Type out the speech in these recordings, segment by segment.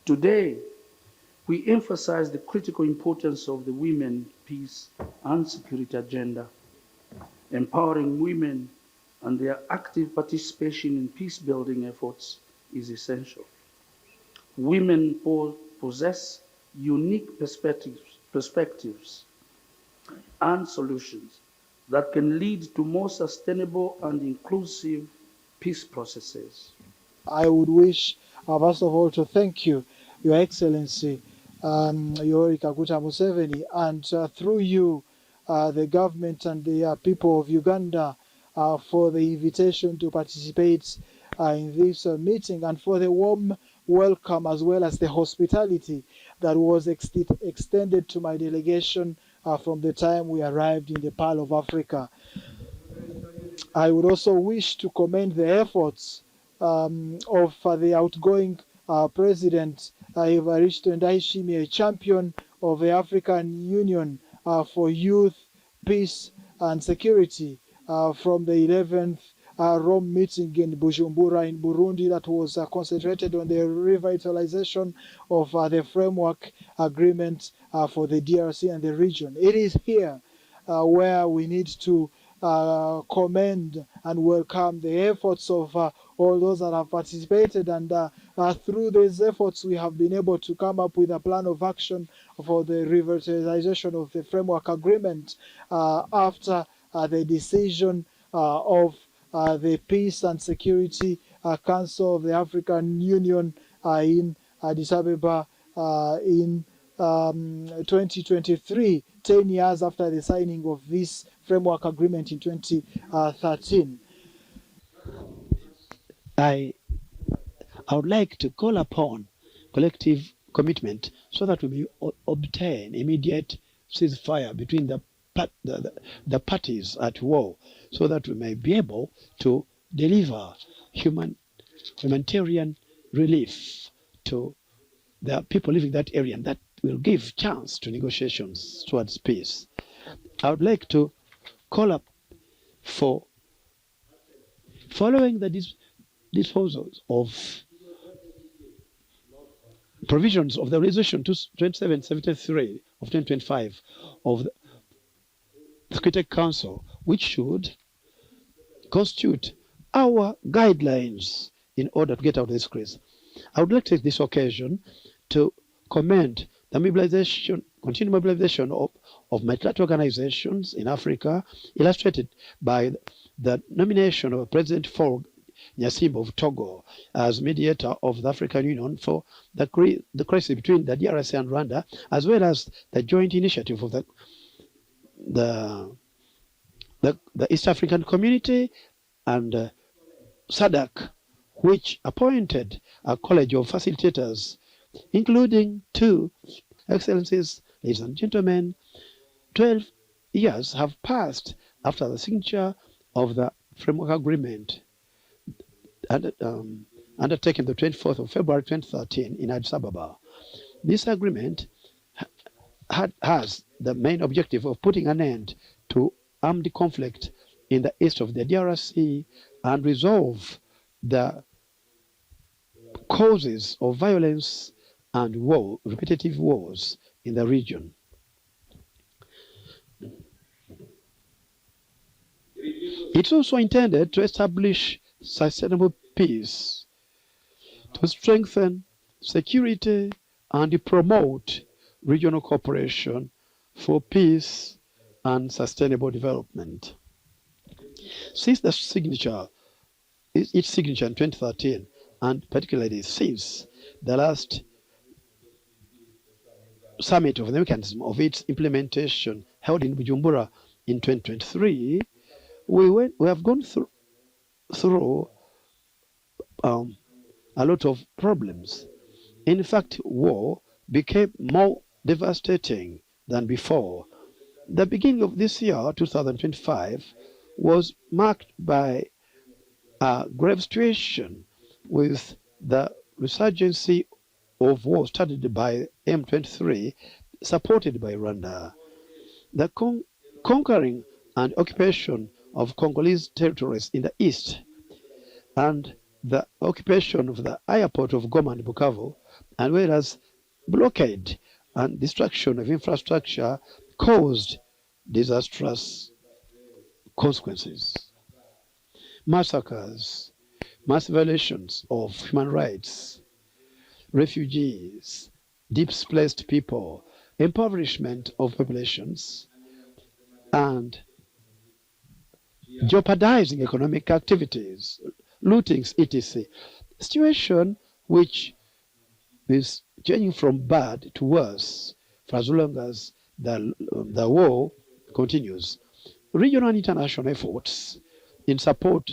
Today, we emphasize the critical importance of the women, peace, and security agenda. Empowering women and their active participation in peace-building efforts is essential. Women possess unique perspectives and solutions that can lead to more sustainable and inclusive peace processes. I would wish, first of all, to thank you, Your Excellency, Yoweri Kaguta Museveni, and through you, the government and the people of Uganda, for the invitation to participate in this meeting and for the warm welcome as well as the hospitality that was extended to my delegation from the time we arrived in the Pearl of Africa. I would also wish to commend the efforts of the outgoing President Evariste Ndayishimiye, a champion of the African Union for youth, peace and security from the 11th Rome meeting in Bujumbura in Burundi that was concentrated on the revitalization of the framework agreement for the DRC and the region. It is here where we need to commend and welcome the efforts of all those that have participated, and through these efforts we have been able to come up with a plan of action for the revitalization of the framework agreement after the decision of the Peace and Security Council of the African Union in Addis Ababa in 2023, 10 years after the signing of this framework agreement in 2013. I would like to call upon collective commitment so that we may obtain immediate ceasefire between the parties at war, so that we may be able to deliver humanitarian relief to the people living in that area, and that will give chance to negotiations towards peace. I would like to call up for following the disposals of provisions of the resolution 2773 of 2025 of the Security Council, which should constitute our guidelines in order to get out of this crisis. I would like to take this occasion to commend the continued mobilization of multilateral organizations in Africa, illustrated by the nomination of President Faure Gnassingbe of Togo as mediator of the African Union for the crisis between the DRC and Rwanda, as well as the joint initiative of the East African Community and SADC, which appointed a college of facilitators, including 2 excellencies. Ladies and gentlemen, 12 years have passed after the signature of the framework agreement undertaken the 24th of February 2013 in Addis Ababa. This agreement has the main objective of putting an end to armed conflict in the east of the DRC and resolve the causes of violence and war, repetitive wars in the region. It's also intended to establish sustainable peace, to strengthen security and promote regional cooperation for peace and sustainable development. Since its signature in 2013, and particularly since the last summit of the mechanism of its implementation held in Bujumbura in 2023, we have gone through a lot of problems. In fact, war became more devastating than before. The beginning of this year, 2025, was marked by a grave situation with the resurgency of war started by M23, supported by Rwanda. The conquering and occupation of Congolese territories in the east, and the occupation of the airport of Goma and Bukavu, and whereas blockade and destruction of infrastructure caused disastrous consequences. Massacres, mass violations of human rights, refugees, displaced people, impoverishment of populations, and jeopardizing economic activities, lootings, etc. Situation which is changing from bad to worse for as long as the war continues. Regional and international efforts in support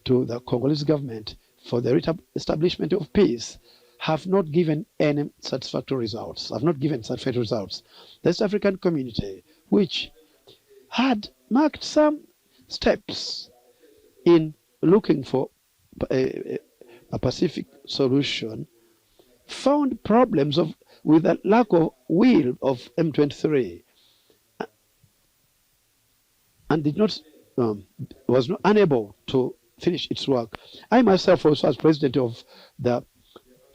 to the Congolese government for the establishment of peace have not given any satisfactory results, The East African community, which had marked some steps in looking for a Pacific solution, found problems with a lack of will of M23 and was not unable to finish its work. I myself also, as president of the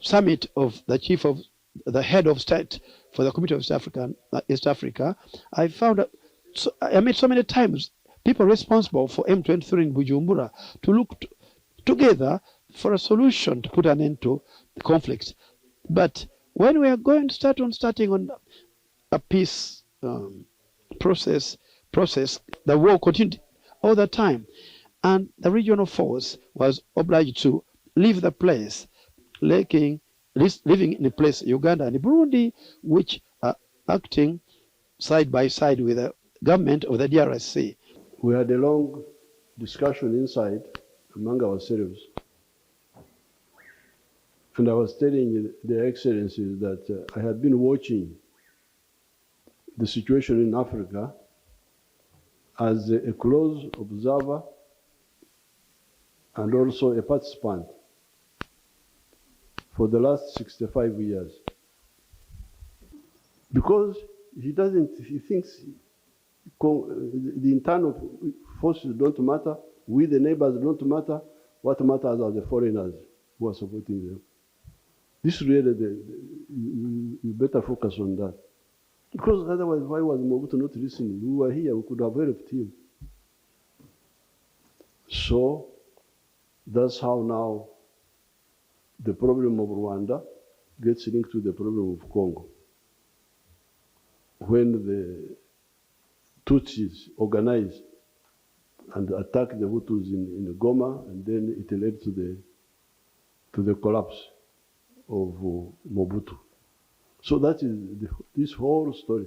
summit of the head of state for the Committee of East Africa, I met so many times people responsible for M23 in Bujumbura to look together for a solution to put an end to the conflict. But when we are starting on a peace process, the war continued all the time, and the regional force was obliged to leave the place, living in a place Uganda and Burundi, which are acting side by side with the government of the DRC. We had a long discussion inside among ourselves, and I was telling Their Excellencies that I had been watching the situation in Africa as a close observer and also a participant for the last 65 years. Because he thinks the internal forces don't matter, we the neighbors don't matter, what matters are the foreigners who are supporting them. This really, you better focus on that. Because otherwise, why was Mobutu not listening? We were here, we could have helped him. So, that's how now the problem of Rwanda gets linked to the problem of Congo. When the Tutsis organized and attacked the Hutus in Goma, and then it led to the collapse of Mobutu. So that is this whole story.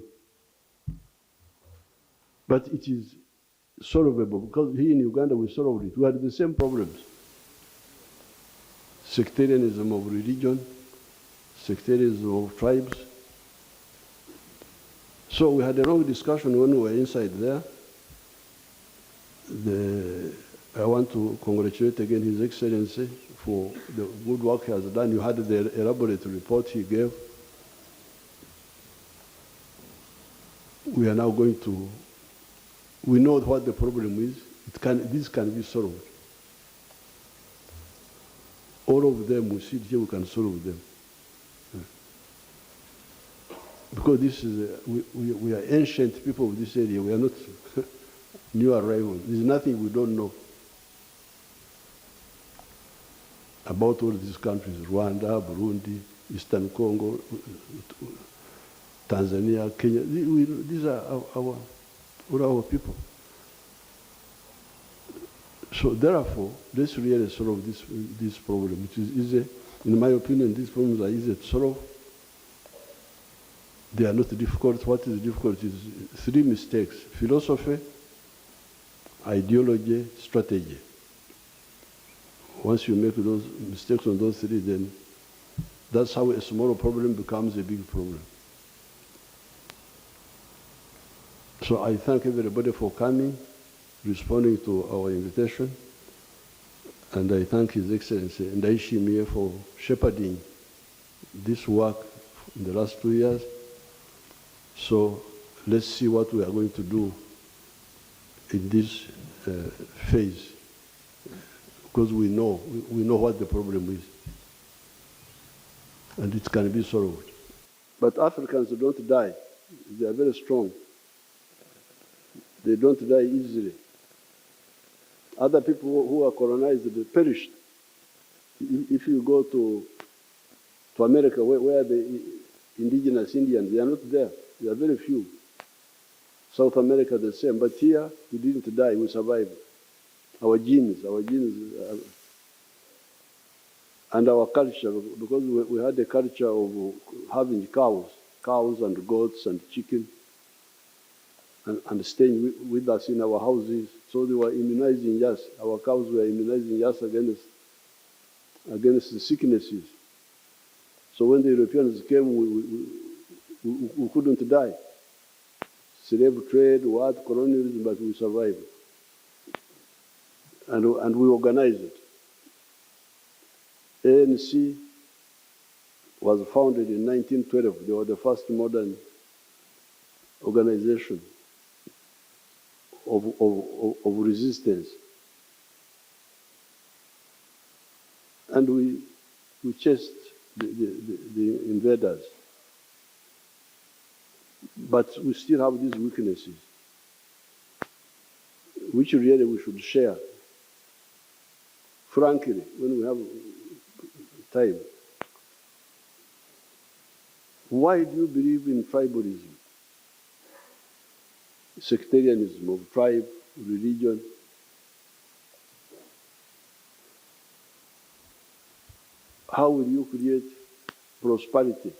But it is solvable, because here in Uganda we solved it. We had the same problems. Sectarianism of religion, sectarianism of tribes. So we had a long discussion when we were inside there. I want to congratulate again His Excellency for the good work he has done. You had the elaborate report he gave. We are now going to, we know what the problem is. This can be solved. All of them, we sit here, we can solve them. Because this is, we are ancient people of this area. We are not new arrivals. There's nothing we don't know about all these countries, Rwanda, Burundi, Eastern Congo, Tanzania, Kenya. These are our people. So therefore, let's really solve this problem. It is easy. In my opinion, these problems are easy to solve. They are not difficult. What is difficult is three mistakes: philosophy, ideology, strategy. Once you make those mistakes on those three, then that's how a small problem becomes a big problem. So I thank everybody for coming, responding to our invitation, and I thank His Excellency and Aishimiye for shepherding this work in the last 2 years. So let's see what we are going to do in this phase because we know what the problem is, and it can be solved. But Africans don't die. They are very strong. They don't die easily. Other people who are colonized, they perished. If you go to America, where the indigenous Indians, they are not there. There are very few. South America, the same. But here, we didn't die, we survived. Our genes, and our culture, because we had a culture of having cows and goats and chicken, and staying with us in our houses. So they were immunizing us. Our cows were immunizing us against the sicknesses. So when the Europeans came, we couldn't die. Slave trade, colonialism, but we survived. And we organized it. ANC was founded in 1912. They were the first modern organization of resistance. And we chased the invaders. But we still have these weaknesses, which really we should share. Frankly, when we have time. Why do you believe in tribalism? Sectarianism of tribe, religion. How will you create prosperity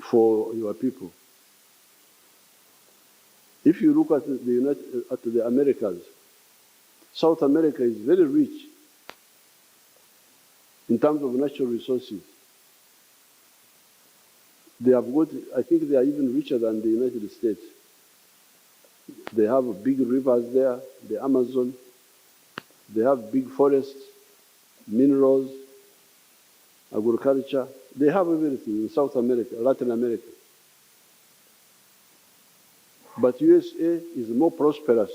for your people? If you look at the Americas, South America is very rich in terms of natural resources. They have got, I think they are even richer than the United States. They have big rivers there, the Amazon. They have big forests, minerals, agriculture. They have everything in South America, Latin America. But USA is more prosperous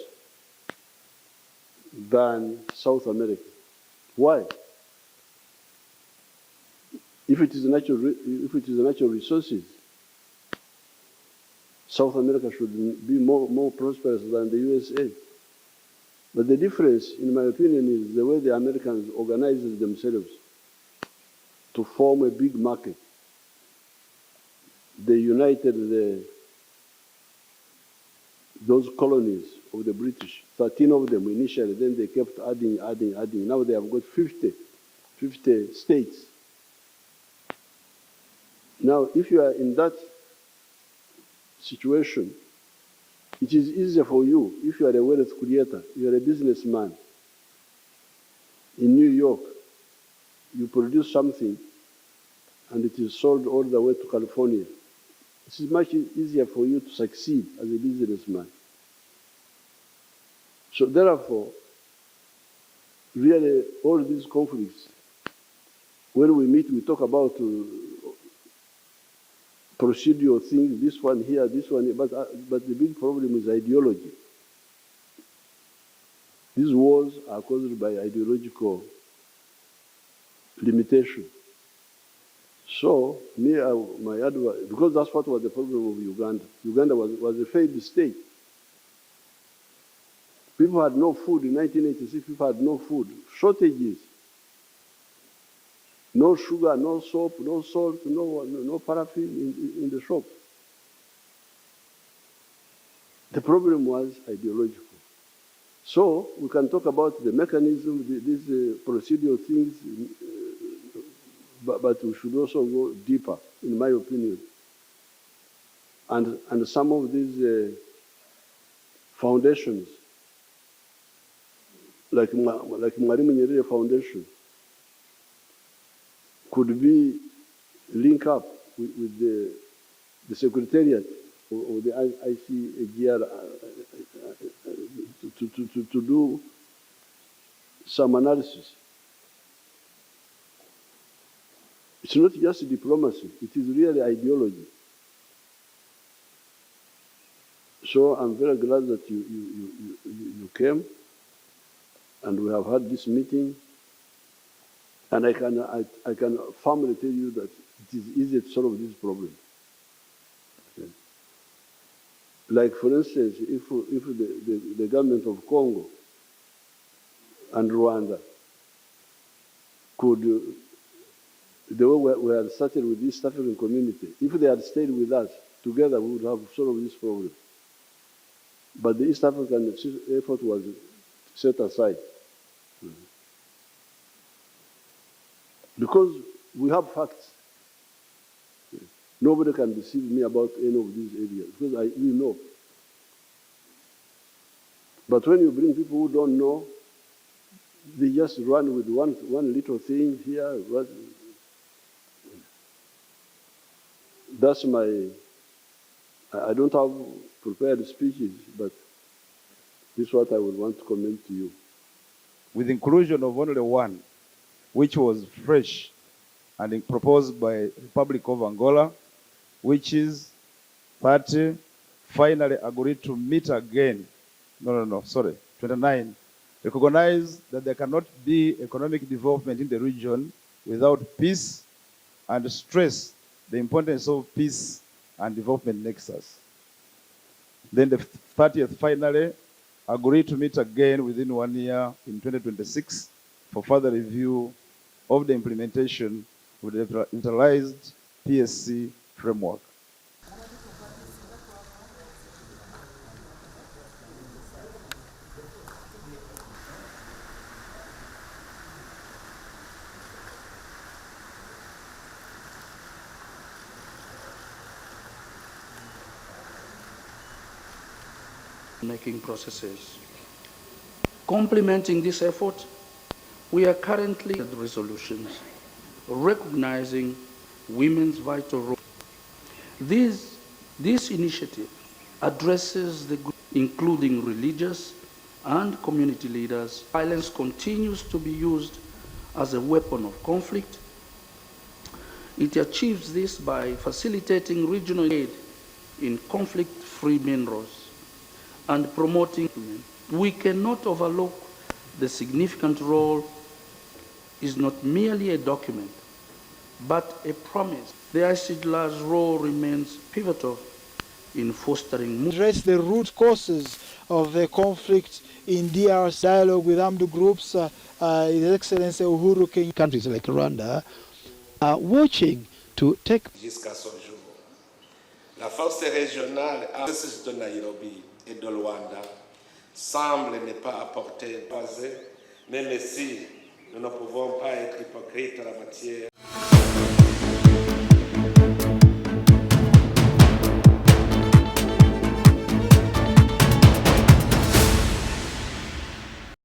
than South America. Why? If it is natural resources, South America should be more prosperous than the USA. But the difference, in my opinion, is the way the Americans organize themselves to form a big market. They united those colonies of the British, 13 of them initially, then they kept adding. Now they have got 50 states. Now, if you are in that situation, it is easier for you if you are a wealth creator, you are a businessman. In New York, you produce something and it is sold all the way to California. It is much easier for you to succeed as a businessman. So therefore, really all these conflicts, when we meet, we talk about procedural things, this one here, this one here, but the big problem is ideology. These wars are caused by ideological limitation. So, my advice, because that's what was the problem of Uganda. Uganda was a failed state. People had no food in 1986, people had no food, shortages. No sugar, no soap, no salt, no paraffin in the shop. The problem was ideological. So we can talk about the mechanism, these procedural things, but we should also go deeper, in my opinion. And some of these foundations, like Mwalimu Nyerere Foundation, could be linked up with the secretariat or the ICGR to do some analysis. It's not just diplomacy, it is really ideology. So I'm very glad that you came, and we have had this meeting. And I can firmly tell you that it is easy to solve this problem. Okay. Like, for instance, if the government of Congo and Rwanda could, the way we had started with the East African community, if they had stayed with us, together we would have solved this problem. But the East African effort was set aside. Because we have facts. Nobody can deceive me about any of these areas, because we know. But when you bring people who don't know, they just run with one little thing here. That's my, I don't have prepared speeches, but this is what I would want to comment to you. With inclusion of only one, which was fresh and proposed by Republic of Angola, which is party finally agreed to meet again. 29. Recognize that there cannot be economic development in the region without peace, and stress the importance of peace and development nexus. Then the 30th finally agreed to meet again within 1 year in 2026 for further review of the implementation of the centralized PSC framework. Making processes. Complementing this effort, we are currently at resolutions recognizing women's vital role. This initiative addresses the group, including religious and community leaders. Violence continues to be used as a weapon of conflict. It achieves this by facilitating regional aid in conflict-free minerals and promoting. We cannot overlook the significant role is not merely a document, but a promise. The ICDL's role remains pivotal in fostering. Address the root causes of the conflict in DR, dialogue with armed groups. His Excellency Uhuru Kenyatta. Countries like Rwanda are watching to take. Jusqu'à ce jour, la force régionale à de Nairobi et de Luanda semble ne pas apporter basé, même si nous ne pouvons pas être hypocrites en la matière.